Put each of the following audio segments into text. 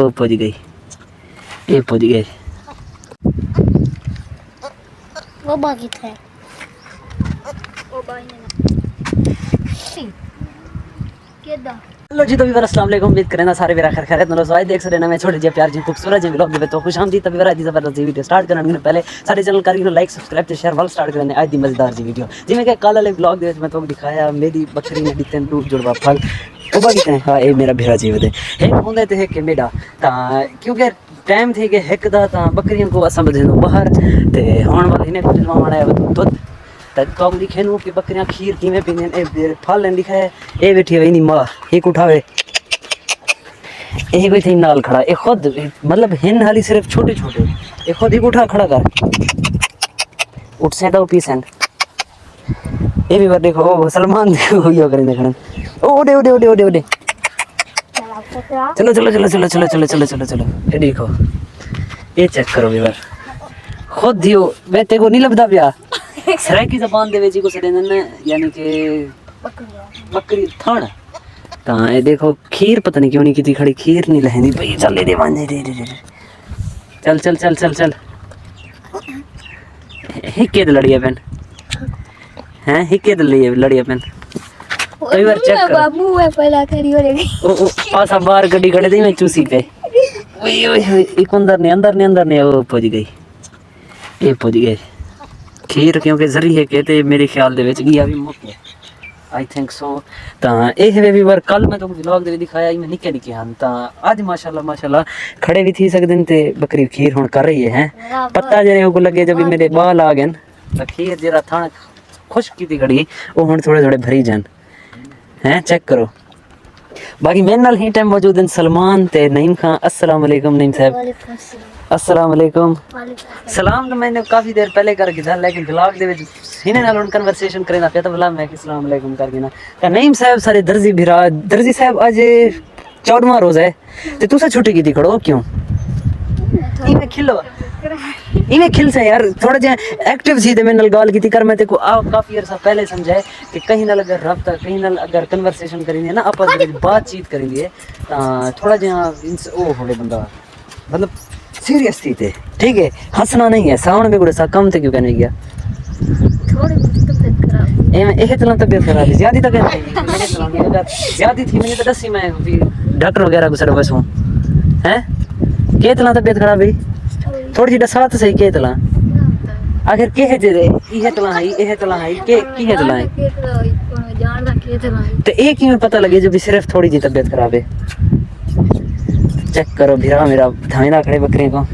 वो पहुंच गई, ये पहुंच गए। वो बाकी थे वो भाई ने हेलो जी, तो भी अस्सलाम वालेकुम। उम्मीद करें ना सारे मेरा खैर नलो सवाई देख सकते हैं ना। मैं छोटे जी प्यार जी खूबसूरत जी व्लॉग दे तो खुश आमदी तभी वरा जी जबरदस्त जी वीडियो स्टार्ट करने पहले सारे चैनल कर लाइक सब्सक्राइब ते शेयर वाल स्टार्ट करने आज दी मजेदार जी वीडियो जिवें कि कल वाले व्लॉग दे मैं तो दिखाया मेरी बकरी ने दिते टूट जुड़वा फल ਉਹ ਬਾਕੀ ਹਾਂ ਇਹ ਮੇਰਾ ਭੇਰਾ ਜੀ ਵਦੇ ਇੱਕ ਹੁੰਦਾ ਤੇ ਇੱਕ ਮੇਡਾ ਤਾਂ ਕਿਉਂਕਿ ਟਾਈਮ ਥੀ ਕਿ ਇੱਕ ਦਾ ਤਾਂ ਬੱਕਰੀਆਂ ਕੋ ਅਸਾਂ ਬਦੇ ਨੂੰ ਬਾਹਰ ਤੇ ਹੁਣ ਵਾਲੀ ਨੇ ਕੁਝ ਲਵਾਉਣਾ ਹੈ ਦੁੱਧ तो लिखे नु कि बकरियां खीर किमें पीने ए फल लिखा है ए बैठी हुई नहीं मां एक उठावे ए कोई थी नाल खड़ा ए खुद मतलब हिन हाली सिर्फ छोटे छोटे ए खुद ही उठा खड़ा कर उठ से तो पीसन ए भी बार देखो ओ सलमान देखो यो करे देखने ओ ओडे ओडे ओडे ओडे ओडे चलो चलो चलो चलो चलो चलो चलो चलो चलो ये देखो ये चेक करो भी बार खुद दियो मैं तेको नहीं लभदा पिया सराइकी ज़बान दे विच को सडेंदे ने यानी कि बकरी थण तां ए देखो खीर पता नहीं क्यों नहीं किती खड़ी खीर नहीं लहंदी भई चल दे मान दे चल चल चल चल चल हिक्के दे लड़िया पेन हैं हिक्के दे लिए लड़िया पेन कई बार चेक कर बाबू है पहला करी हो रे ओ पासा बाहर गड्डी खड़े दी मैं चूसी पे ओए ओए एक अंदर ने ओ पहुंच गई ये पहुंच गए खीर क्योंकि जरी है कहते मेरे ख्याल दे विच गया भी मुक आई थिंक सो तां ਇਹ ਵੀ ਵਾਰ ਕੱਲ ਮੈਂ ਤੁਹਾਨੂੰ ਵਲੌਗ ਦੇ ਵਿੱਚ ਦਿਖਾਇਆ ਮੈਂ ਨਿੱਕੇ ਨਿੱਕੇ ਹਨ ਤਾਂ ਅੱਜ ਮਾਸ਼ਾਅੱਲਾ ਖੜੇ ਵੀ ਥੀ ਸਕਦੇ ਨੇ ਤੇ ਬੱਕਰੀ ਖੀਰ ਹੁਣ ਕਰ ਰਹੀ ਹੈ ਪੱਤਾ ਜਿਹੜੇ ਉਹ ਲੱਗੇ ਜਦ ਮੇਰੇ ਬਾਲ ਆ ਗਏ ਤਾਂ ਖੀਰ ਜਿਹੜਾ ਥਾਂ ਖੁਸ਼ਕ ਕੀਤੀ ਖੜੀ ਉਹ ਹੁਣ ਥੋੜੇ ਥੋੜੇ ਭਰੀ ਜਾਣ ਹੈ ਚੈੱਕ ਕਰੋ बाकी मेरे नाल ही टाइम मौजूद हैं सलमान ते नईम खान। अस्सलाम वालेकुम नईम साहब। अस्सलाम वालेकुम। सलाम तो मैंने काफ़ी देर पहले करके था लेकिन ब्लॉग दे विच हिने नाल हुन कन्वर्सेशन करेंदा पिया तो बुला मैं कि अस्सलाम वालेकुम करके ना ते नईम साहब सारे दर्जी भिरा दर्जी साहब आज 14वां रोज़ा है ते तुसा छुट्टी की खड़ो क्यों इवें खिलो इवें खिल से यार थोड़ा जा एक्टिव सी ते मेरे नाल गाल कीती कर मैं तेको काफ़ी अरसा पहले समझाए कि कहीं नाल अगर रब्ता कहीं नाल अगर कन्वर्सेशन करेंगे ना आपस में बातचीत करेंगे थोड़ा जा ओ होवे बंदा मतलब सीरियस थी थे ठीक है हंसना नहीं है साउंड में गुड़े सा कम थे क्यों कहने गया थोड़ी तबीयत खराब ए एक तला तबीयत खराब है ज्यादा तक मेरे तला अगर ज्यादा थी मैंने तो दसी मैं डॉक्टर वगैरह को सर बस हूं हैं के तला तबीयत खराब है थोड़ी जी साथ सही के तला आखिर के है जे ये तला है के की है तला है जान दा के तला है तो एक ही में पता लगे जो भी सिर्फ थोड़ी जी तबीयत खराब है चेक करो भिरा मेरा धाइना खड़े बकरे को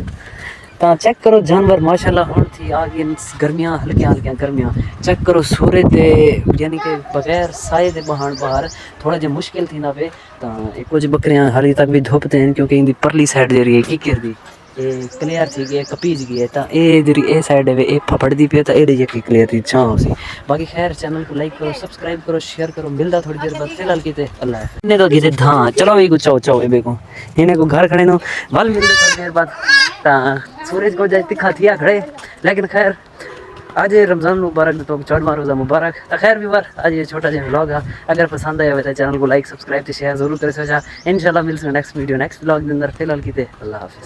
ता चेक करो जानवर माशाल्लाह हुन थी आ गई गर्मियां हल्कियां गर्मियां चेक करो सूर्य ते यानी कि बगैर साए दे बहान बाहर थोड़ा जे मुश्किल थी ना पे ता कुछ बकरियां हाली तक भी धुपते हैं क्योंकि इनकी परली साइड जे रही है की कर दी ये क्लियर थी गई कपीज गई है ता ए जरी ए साइड है ए फफड़दी पे ता एड़ी जे क्लियर थी छां सी बाकी खैर चैनल को लाइक करो सब्सक्राइब करो शेयर करो मिलदा थोड़ी देर बाद फिलहाल कीते अल्लाह ने तो कीते धां चलो भाई को चाओ चाओ ए बेको इने को घर खड़े नो वल मिलदे थोड़ी देर बाद ता सूरज को जाए तिखा थिया खड़े लेकिन खैर आज रमज़ान मुबारक तो 14वां रोज़ा मुबारक तो खैर भी बार आज ये छोटा सा व्लॉग है अगर पसंद आया तो चैनल को लाइक सब्सक्राइब शेयर जरूर करें इंशाल्लाह मिलते हैं नेक्स्ट वीडियो नेक्स्ट व्लॉग के अंदर फिलहाल कीते अल्लाह हाफिज़।